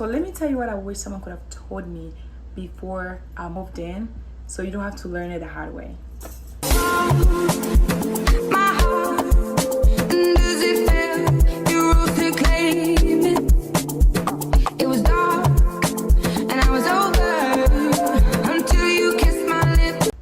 So let me tell you what I wish someone could have told me before I moved in, so you don't have to learn it the hard way.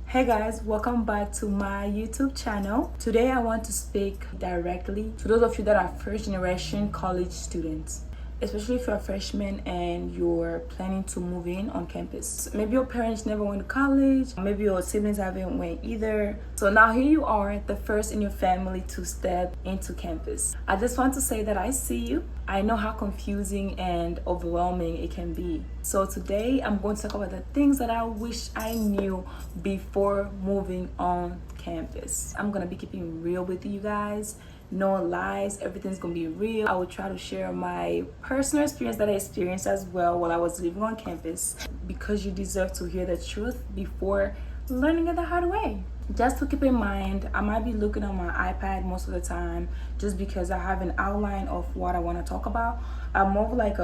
Hey guys, welcome back to my YouTube channel. Today I want to speak directly to those of you that are first generation college students, especially if you're a freshman and you're planning to move in on campus. Maybe your parents never went to college, maybe your siblings haven't went either. So now here you are, the first in your family to step into campus. I just want to say that I see you. I know how confusing and overwhelming it can be. So today I'm going to talk about the things that I wish I knew before moving on campus. I'm gonna be keeping real with you guys. No lies, everything's gonna be real. I will try to share my personal experience that I experienced as well while I was living on campus, because you deserve to hear the truth before learning it the hard way. Just to keep in mind, I might be looking on my iPad most of the time just because I have an outline of what I want to talk about. I'm more like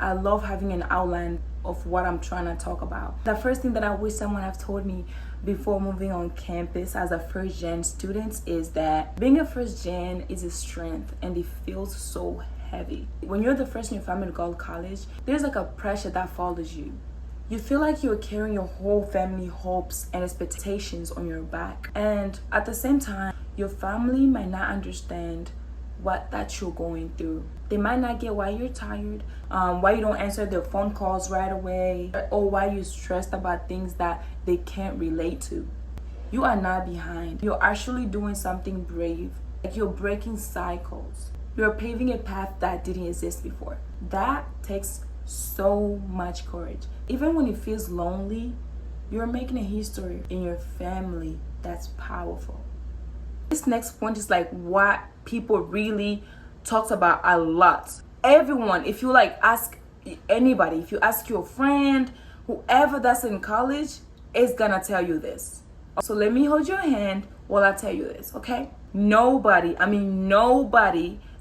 I love having an outline of what I'm trying to talk about. The first thing that I wish someone have told me before moving on campus as a first gen student is that being a first gen is a strength and it feels so heavy. When you're the first in your family to go to college, there's like a pressure that follows you. You feel like you're carrying your whole family hopes and expectations on your back. And at the same time, your family might not understand what that you're going through. They might not get why you're tired, why you don't answer their phone calls right away, or why you're stressed about things that they can't relate to. You are not behind. You're actually doing something brave. Like you're breaking cycles. You're paving a path that didn't exist before. That takes so much courage. Even when it feels lonely, you're making a history in your family that's powerful. This next point is like what people really talks about a lot. Everyone, if you like ask anybody, if you ask your friend, whoever that's in college is gonna tell you this. So let me hold your hand while I tell you this, okay? Nobody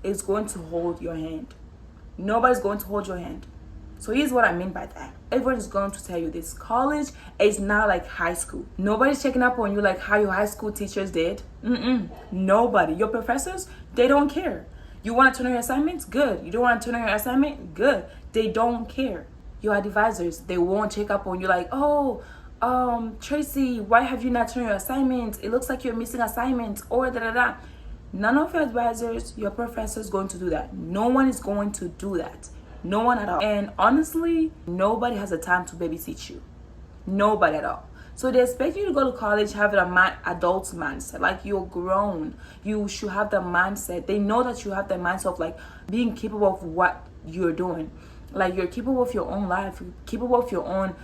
is going to hold your hand. Nobody's going to hold your hand. So here's what I mean by that. Everyone is going to tell you this. College is not like high school. Nobody's checking up on you like how your high school teachers did. Nobody. Your professors, they don't care. You want to turn on your assignments? Good. You don't want to turn on your assignment? Good. They don't care. Your advisors, they won't check up on you like, oh, Tracy, why have you not turned your assignments? It looks like you're missing assignments or da-da-da. None of your advisors, your professors going to do that. No one is going to do that. No one at all. And honestly, nobody has the time to babysit you. Nobody at all. So they expect you to go to college having an adult mindset. Like you're grown. You should have the mindset. They know that you have the mindset of like being capable of what you're doing. Like you're capable of your own life. You're capable of your own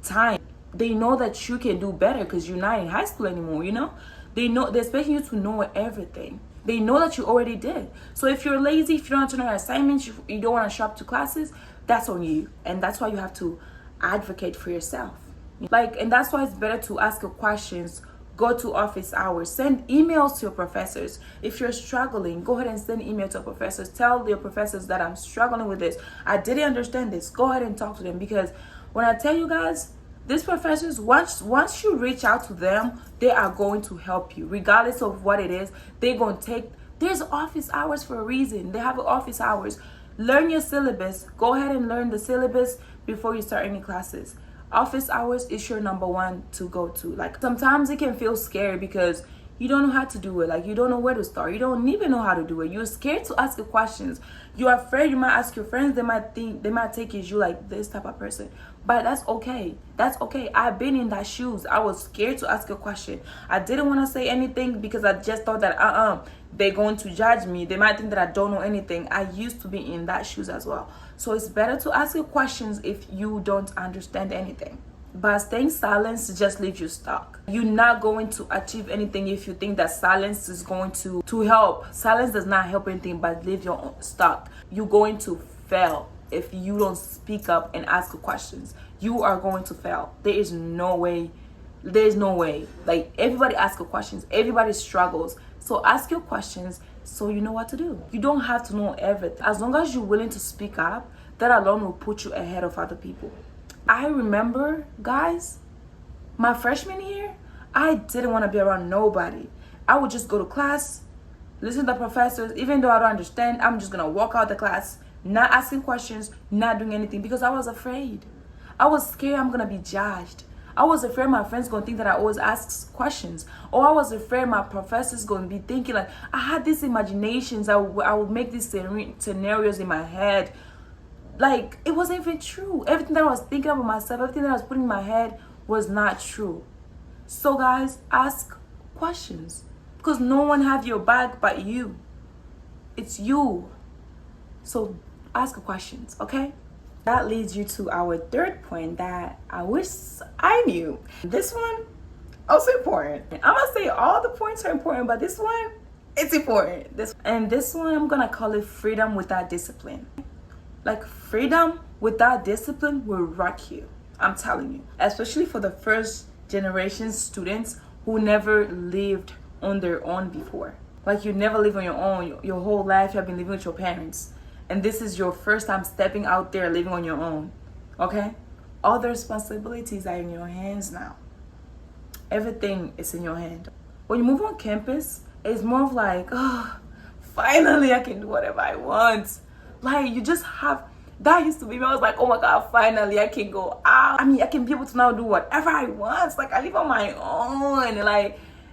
time. They know that you can do better because you're not in high school anymore, you know? They're expecting you to know everything. They know that you already did. So if you're lazy, if you don't turn on your assignments, you don't want to show up to classes, that's on you. And that's why you have to advocate for yourself. And that's why it's better to ask your questions, go to office hours, send emails to your professors. If you're struggling, go ahead and send email to your professors. Tell your professors that I'm struggling with this. I didn't understand this. Go ahead and talk to them, because when I tell you guys, these professors, once you reach out to them, they are going to help you. Regardless of what it is, they're going to take, there's office hours for a reason. They have office hours. Learn your syllabus. Go ahead and learn the syllabus before you start any classes. Office hours is your number one to go to. Like sometimes it can feel scary because you don't know how to do it. Like you don't know where to start. You don't even know how to do it. You're scared to ask the questions. You're afraid you might ask your friends. They might take you as you like this type of person. But that's okay. That's okay. I've been in that shoes. I was scared to ask a question. I didn't want to say anything because I just thought that they're going to judge me. They might think that I don't know anything. I used to be in that shoes as well. So it's better to ask your questions if you don't understand anything. But staying silent just leaves you stuck. You're not going to achieve anything if you think that silence is going to help. Silence does not help anything but leave you stuck. You're going to fail if you don't speak up and ask questions. You are going to fail. There is no way. Like everybody asks questions. Everybody struggles. So ask your questions so you know what to do. You don't have to know everything. As long as you're willing to speak up, that alone will put you ahead of other people. I remember, guys, my freshman year, I didn't want to be around nobody. I would just go to class, listen to the professors. Even though I don't understand, I'm just gonna walk out the class, not asking questions, not doing anything, because I was afraid. I was scared I'm gonna be judged. I was afraid my friends gonna think that I always ask questions, or I was afraid my professors gonna be thinking like I had these imaginations. I would make these scenarios in my head. Like, it wasn't even true. Everything that I was thinking about myself, everything that I was putting in my head was not true. So guys, ask questions, because no one have your back but you. It's you. So ask questions, okay? That leads you to our third point that I wish I knew. This one, also important. I'm gonna say all the points are important, but this one, it's important. This one, I'm gonna call it freedom without discipline. Like, freedom without discipline will wreck you. I'm telling you. Especially for the first generation students who never lived on their own before. Like, you never live on your own. Your whole life you have been living with your parents. And this is your first time stepping out there living on your own. Okay? All the responsibilities are in your hands now. Everything is in your hand. When you move on campus, it's more of like, oh, finally I can do whatever I want. Like, you just have, that used to be me. I was like, oh my God, finally I can go out. I mean, I can be able to now do whatever I want. Like, I live on my own.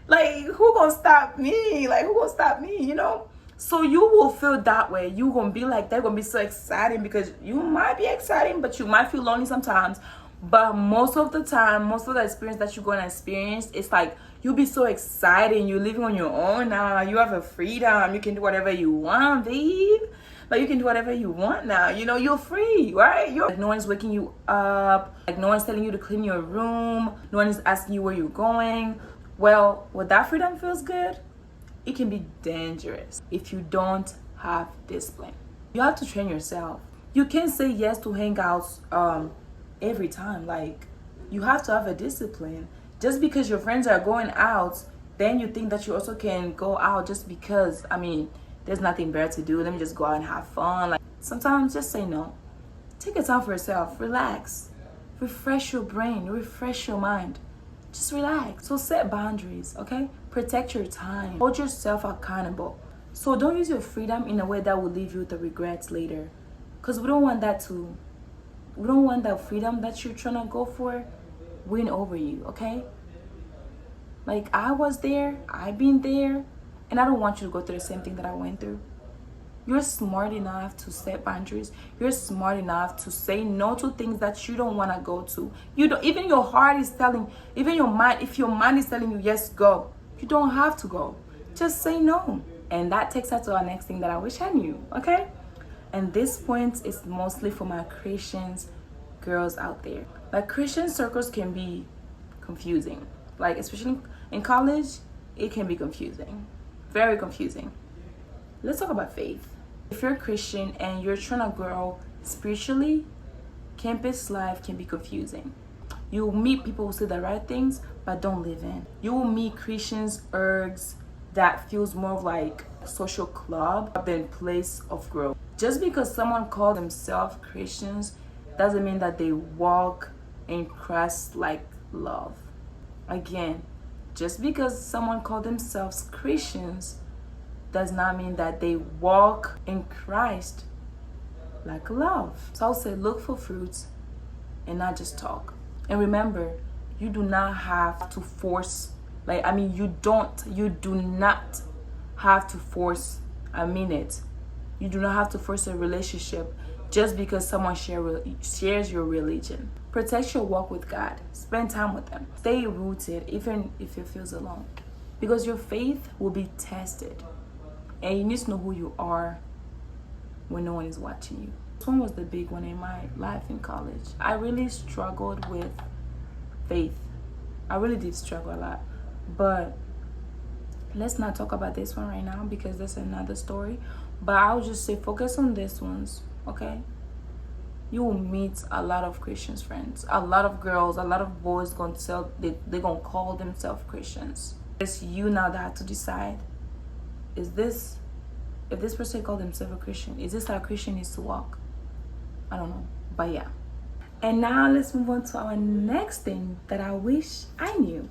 Like who gonna stop me? Like, who gonna stop me, you know? So you will feel that way. You gonna be like, they're gonna be so exciting, because you might be exciting, but you might feel lonely sometimes. But most of the time, most of the experience that you're gonna experience, it's like you'll be so excited. You're living on your own now. You have a freedom. You can do whatever you want, babe. Like, you can do whatever you want now. You know, you're free, right? Like, no one's waking you up. Like, no one's telling you to clean your room. No one is asking you where you're going. Well, when that freedom feels good, it can be dangerous if you don't have discipline. You have to train yourself. You can't say yes to hangouts every time. Like, you have to have a discipline. Just because your friends are going out, then you think that you also can go out just because, I mean, there's nothing better to do. Let me just go out and have fun. Like, sometimes just say no. Take a time for yourself. Relax. Refresh your brain. Refresh your mind. Just relax. So set boundaries, okay? Protect your time. Hold yourself accountable. So don't use your freedom in a way that will leave you with the regrets later. Because we don't want that freedom that you're trying to go for win over you, okay? Like, I was there. I've been there. And I don't want you to go through the same thing that I went through. You're smart enough to set boundaries. You're smart enough to say no to things that you don't want to go to. You don't, even your heart is telling, even your mind, if your mind is telling you, yes, go, you don't have to go. Just say no. And that takes us to our next thing that I wish I knew, okay? And this point is mostly for my Christians girls out there. Like, Christian circles can be confusing. Like, especially in college, it can be confusing. Very confusing. Let's talk about faith. If you're a Christian and you're trying to grow spiritually, campus life can be confusing. You will meet people who say the right things but don't live in. You will meet Christians, ergs, that feels more of like a social club than place of growth. Just because someone calls themselves Christians doesn't mean that they walk in Christ-like love. Again, just because someone calls themselves Christians does not mean that they walk in Christ like love. So I'll say look for fruits and not just talk. And remember, you do not have to force, you do not have to force a minute. You do not have to force a relationship just because someone shares your religion. Protect your walk with God. Spend time with them. Stay rooted even if it feels alone. Because your faith will be tested. And you need to know who you are when no one is watching you. This one was the big one in my life in college. I really struggled with faith. I really did struggle a lot. But let's not talk about this one right now because that's another story. But I'll just say focus on these ones, okay? You will meet a lot of Christians friends. A lot of girls, a lot of boys they're gonna call themselves Christians. It's you now that have to decide, if this person called himself a Christian, is this how a Christian needs to walk? I don't know. But yeah. And now let's move on to our next thing that I wish I knew.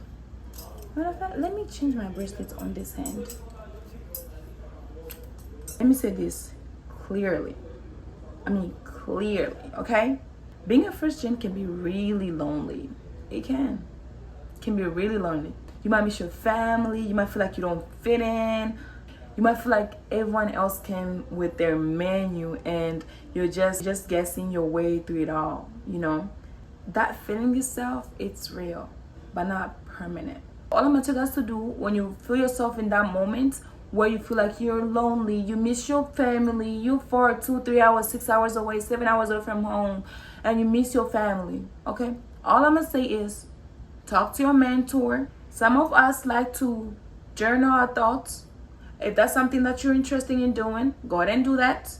Matter of fact, let me change my bracelets on this hand. Let me say this clearly. Clearly, okay? Being a first gen can be really lonely. It can be really lonely. You might miss your family. You might feel like you don't fit in. You might feel like everyone else came with their menu and you're just guessing your way through it all, you know? That feeling yourself, it's real, but not permanent. All I'm gonna tell you guys to do when you feel yourself in that moment where you feel like you're lonely, you miss your family, you're 4, 2, 3 hours, 6 hours away, 7 hours away from home, and you miss your family, okay? All I'm gonna say is talk to your mentor. Some of us like to journal our thoughts. If that's something that you're interested in doing, go ahead and do that.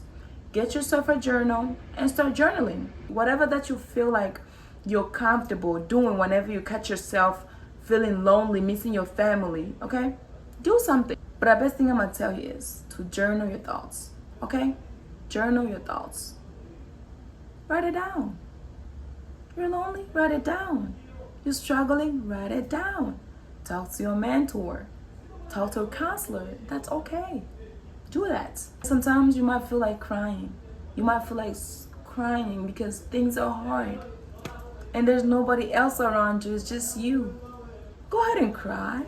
Get yourself a journal and start journaling. Whatever that you feel like you're comfortable doing whenever you catch yourself feeling lonely, missing your family, okay? Do something. But the best thing I'm gonna tell you is to journal your thoughts, okay? Journal your thoughts. Write it down. You're lonely? Write it down. You're struggling? Write it down. Talk to your mentor. Talk to a counselor. That's okay. Do that. Sometimes you might feel like crying. You might feel like crying because things are hard. And there's nobody else around you. It's just you. Go ahead and cry.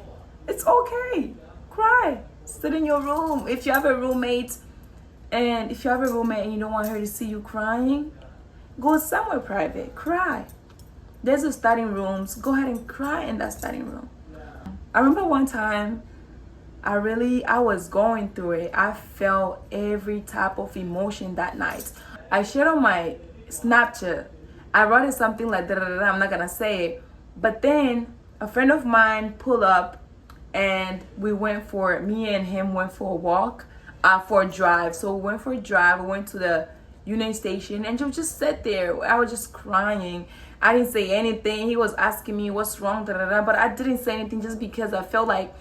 It's okay. Cry. Sit in your room. If you have a roommate and you don't want her to see you crying, go somewhere private. Cry. There's a studying rooms. Go ahead and cry in that studying room. I remember one time I was going through it. I felt every type of emotion that night. I shared on my Snapchat. I wrote something like that. I'm not gonna say it. But then a friend of mine pulled up and me and him went for a walk, for a drive. So we went for a drive. We went to the Union Station and just sat there. I was just crying. I didn't say anything. He was asking me what's wrong, but I didn't say anything just because I felt like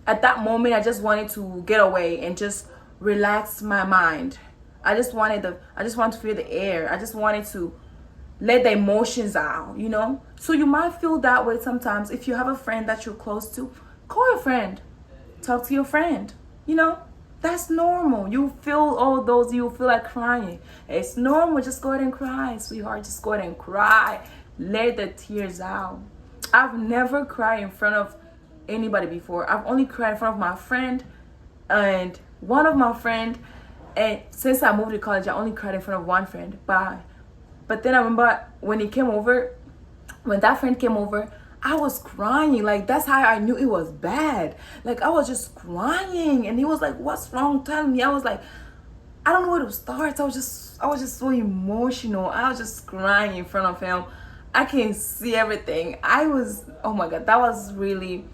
at that moment I just wanted to get away and just relax my mind. I just wanted to feel the air. I just wanted to let the emotions out, you know? So you might feel that way sometimes. If you have a friend that you're close to, call your friend. Talk to your friend. You know? That's normal. You feel all those, you feel like crying. It's normal. Just go ahead and cry, sweetheart. Just go ahead and cry. Let the tears out. I've never cried in front of anybody before. I've only cried in front of my friend and one of my friend. And since I moved to college, I only cried in front of one friend. But then I remember when that friend came over, I was crying. Like, that's how I knew it was bad. Like, I was just crying. And he was like, what's wrong? Tell me. I was like, I don't know where to start. I was just so emotional. I was just crying in front of him. I can see everything. Oh my God, that was really,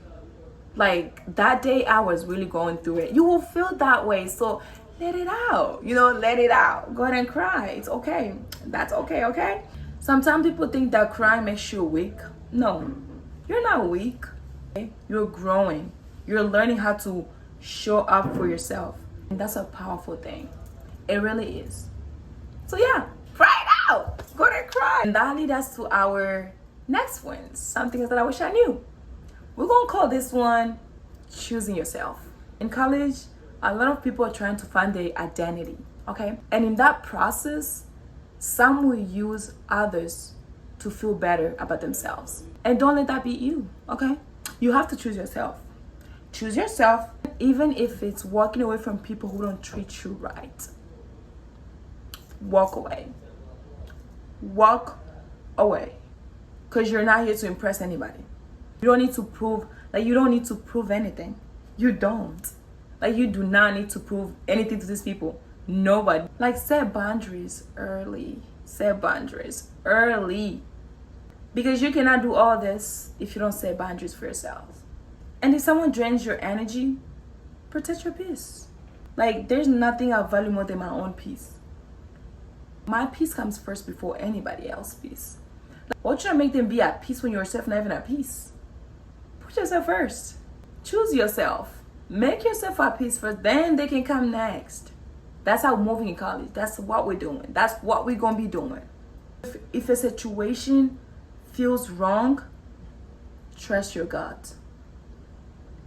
like, that day I was really going through it. You will feel that way. So let it out, let it out. Go ahead and cry. It's okay. That's okay, okay? Sometimes people think that crying makes you weak. No, you're not weak. Okay? You're growing. You're learning how to show up for yourself. And that's a powerful thing. It really is. So yeah, cry it out. Go ahead and cry. And that leads us to our next one. Something that I wish I knew. We're going to call this one choosing yourself. In college, a lot of people are trying to find their identity, okay? And in that process, some will use others to feel better about themselves. And don't let that be you, okay? You have to choose yourself. Choose yourself, even if it's walking away from people who don't treat you right. Walk away. Walk away. Because you're not here to impress anybody. You don't need to prove anything. You don't. Like, you do not need to prove anything to these people. Nobody. Like, set boundaries early. Set boundaries early. Because you cannot do all this if you don't set boundaries for yourself. And if someone drains your energy, protect your peace. Like, there's nothing I value more than my own peace. My peace comes first before anybody else's peace. Like, what trying to make them be at peace when you're yourself not even at peace? Put yourself first. Choose yourself. Make yourself at peace first, then they can come next. That's how we're moving in college. That's what we're doing. That's what we're going to be doing. If a situation feels wrong, trust your gut.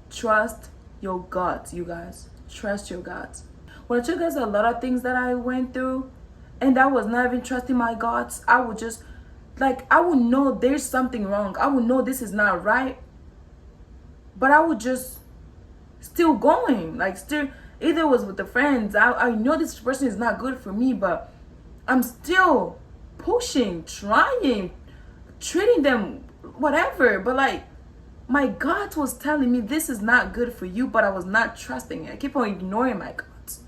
Trust your gut, you guys. Trust your gut. When I told you guys a lot of things that I went through, and I was not even trusting my guts, I would just, I would know there's something wrong. I would know this is not right. But I would just still going. Still, either it was with the friends. I know this person is not good for me, but I'm still pushing, trying, treating them, whatever. But my gut was telling me this is not good for you, but I was not trusting it. I keep on ignoring my gut.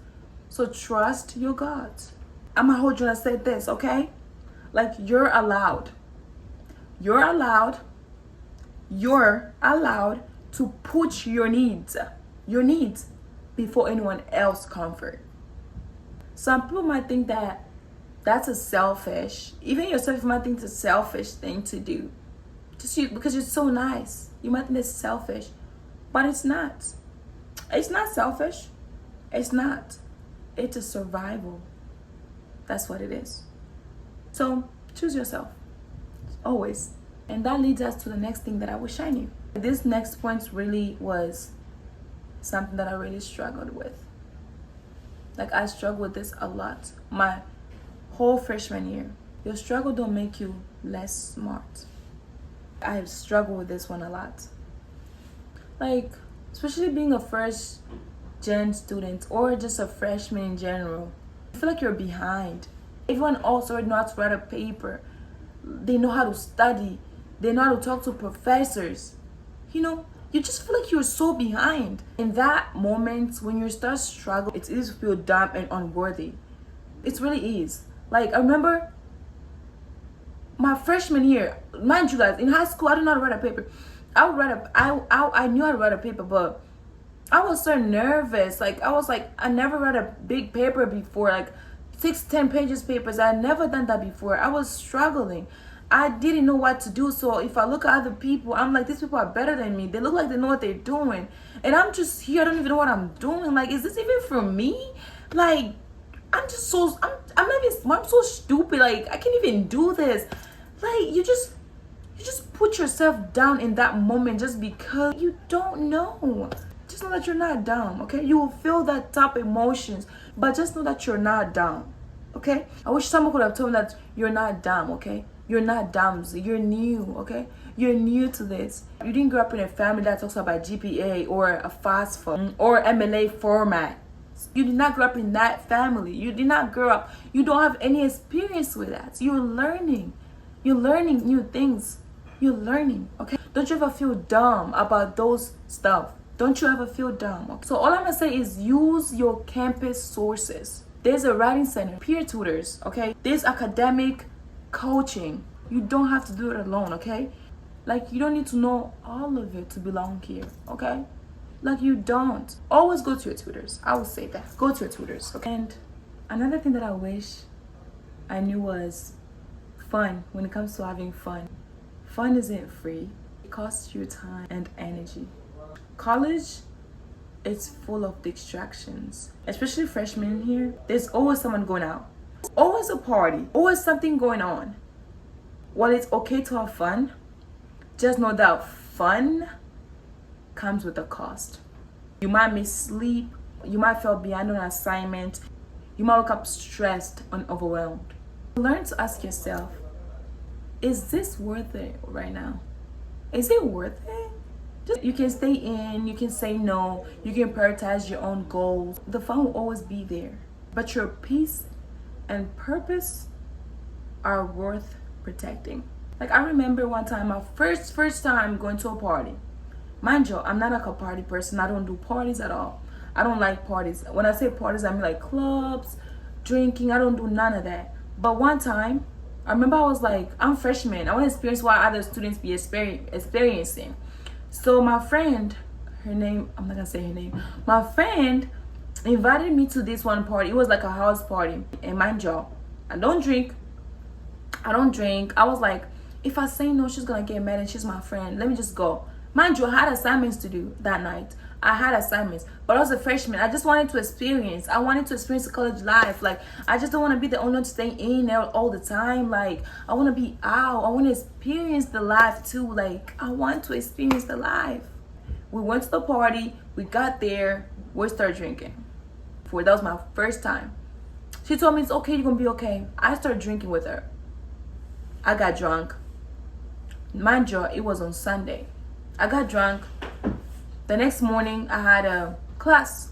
So trust your gut. I'm gonna hold you and say this, okay? You're allowed. You're allowed to put your needs before anyone else's comfort. Some people might think that that's a selfish, even yourself might think it's a selfish thing to do. Because you're so nice. You might think it's selfish, but it's not. It's not selfish. It's not. It's a survival. That's what it is. So choose yourself, always. And that leads us to the next thing that I was showing you. This next point really was something that I really struggled with. I struggled with this a lot. My whole freshman year. Your struggle don't make you less smart. I have struggled with this one a lot. Especially being a first gen student or just a freshman in general. I feel like you're behind. Everyone also knows how to write a paper. They know how to study. They know how to talk to professors. You just feel like you're so behind. In that moment, when you start struggling, it's easy to feel dumb and unworthy. It really is. I remember my freshman year, mind you guys, in high school, I didn't know how to write a paper. I knew how to write a paper, but I was so nervous. I never read a big paper before, 6-10 pages papers. I had never done that before. I was struggling. I didn't know what to do. So if I look at other people, I'm like, these people are better than me. They look like they know what they're doing. And I'm just here. I don't even know what I'm doing. Is this even for me? I'm just so, I'm so stupid. I can't even do this. You just put yourself down in that moment just because you don't know. Just know that you're not dumb, okay? You will feel that type of emotions, but just know that you're not dumb, okay? I wish someone could have told me that you're not dumb, okay? You're not dumb. You're new, okay? You're new to this. You didn't grow up in a family that talks about GPA or a FAFSA or MLA format. You did not grow up in that family. You did not grow up. You don't have any experience with that. You're learning. You're learning new things. You're learning, okay? Don't you ever feel dumb about those stuff. Don't you ever feel dumb. Okay? So all I'm gonna say is use your campus sources. There's a writing center, peer tutors, okay? There's academic coaching. You don't have to do it alone, okay? You don't need to know all of it to belong here, okay? You don't. Always go to your tutors. I will say that. Go to your tutors, okay? And another thing that I wish I knew was fun. When it comes to having fun, fun isn't free. It costs you time and energy. College, it's full of distractions, especially freshmen here. There's always someone going out, always a party, always something going on. While it's okay to have fun, just know that fun comes with a cost. You might miss sleep, you might feel behind on an assignment, you might wake up stressed and overwhelmed. Learn to ask yourself, is this worth it right now? Is it worth it? You can stay in, you can say no, you can prioritize your own goals. The fun will always be there, but your peace and purpose are worth protecting. I remember one time, my first time going to a party. Mind you, I'm not a party person. I don't do parties at all. I don't like parties. When I say parties, I mean clubs, drinking. I don't do none of that. But one time, I remember I was I'm freshman. I want to experience what other students be experiencing. So my friend, her name, I'm not gonna say her name. My friend invited me to this one party. It was a house party. And mind you, I don't drink. I was if I say no, she's gonna get mad and she's my friend. Let me just go. Mind you, I had assignments to do that night. I had assignments, but I was a freshman. I just wanted to experience. I wanted to experience the college life. Like, I just don't want to be the only one to stay in there all the time. Like, I want to be out. I want to experience the life too. Like, I want to experience the life. We went to the party. We got there. We started drinking. That was my first time. She told me it's okay. You're gonna be okay. I started drinking with her. I got drunk. Mind you, it was on Sunday. I got drunk. The next morning, I had a class,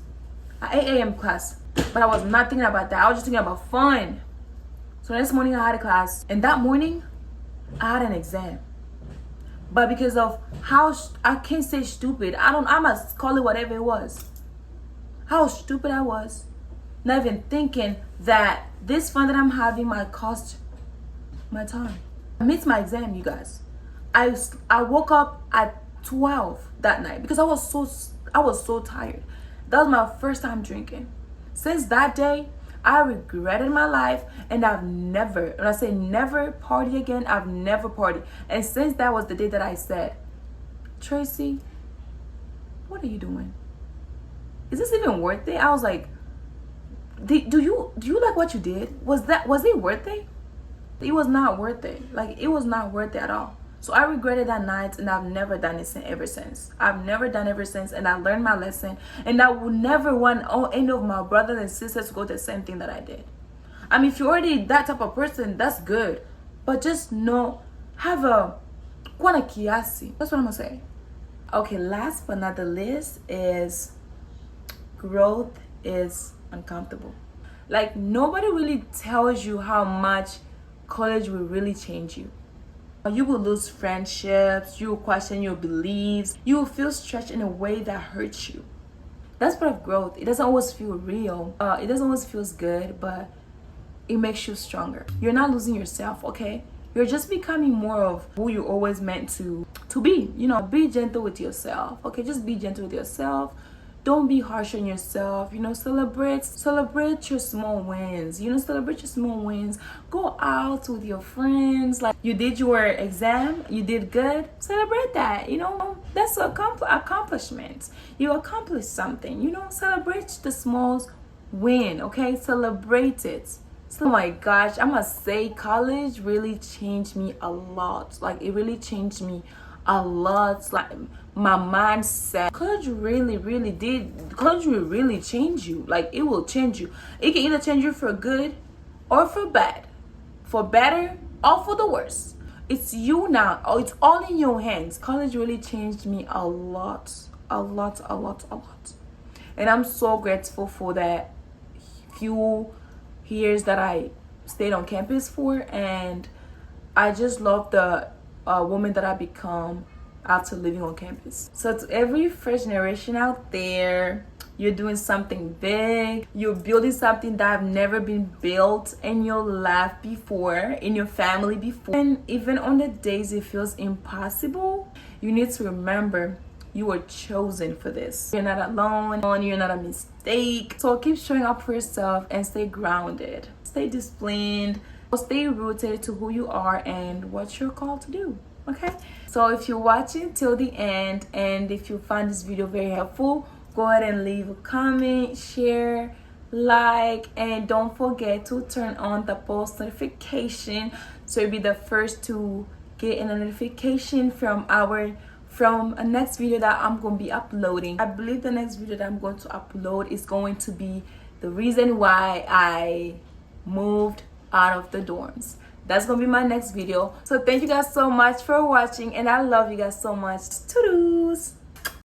an 8 a.m. class. But I was not thinking about that. I was just thinking about fun. So the next morning, I had a class. And that morning, I had an exam. But because of how, I can't say stupid. I must call it whatever it was. How stupid I was. Not even thinking that this fun that I'm having might cost my time. I missed my exam, you guys. I woke up at 12 that night because I was so tired. That was my first time drinking. Since that day, I regretted my life, and I've never, when I say never party again, I've never partied. And since that was the day that I said, Tracy, what are you doing? Is this even worth it? I was like, do you like what you did? Was it worth it? It was not worth it. Like, it was not worth it at all. So I regretted that night, and I've never done it ever since. I've never done it ever since, and I learned my lesson. And I would never want any of my brothers and sisters to go to the same thing that I did. I mean, if you're already that type of person, that's good. But just know, have a kuwa kiasi. That's what I'm gonna say. Okay, last but not the least is growth is uncomfortable. Like, nobody really tells you how much college will really change you. You will lose friendships, you will question your beliefs, you will feel stretched in a way that hurts you. That's part of growth. It doesn't always feel real. It doesn't always feel good, but it makes you stronger. You're not losing yourself, okay? You're just becoming more of who you always meant to be. You know, be gentle with yourself, okay? Just be gentle with yourself. Don't be harsh on yourself. You know, celebrate your small wins. Celebrate your small wins. Go out with your friends. Like, you did your exam, you did good. Celebrate that. That's an accomplishment. You accomplished something. Celebrate the small win. Okay, celebrate it. So, oh my gosh, I must say, college really changed me a lot. Like, it really changed me a lot. Like, my mindset. College really will really change you. Like, it will change you. It can either change you for good or for bad, for better or for the worse. It's you now. It's all in your hands. College really changed me a lot. And I'm so grateful for that few years that I stayed on campus for, and I just love the woman that I become after living on campus. So to every first generation out there, you're doing something big. You're building something that have never been built in your life before, in your family before. And even on the days it feels impossible, you need to remember you were chosen for this. You're not alone. You're not a mistake. So keep showing up for yourself and stay grounded. Stay disciplined. Stay rooted to who you are and what you're called to do. Okay, so if you're watching till the end, and if you find this video very helpful, go ahead and leave a comment, share, like, and don't forget to turn on the post notification so you'll be the first to get a notification from a next video that I'm going to be uploading. I believe the next video that I'm going to upload is going to be the reason why I moved out of the dorms. That's gonna be my next video. So thank you guys so much for watching, and I love you guys so much. Toodles.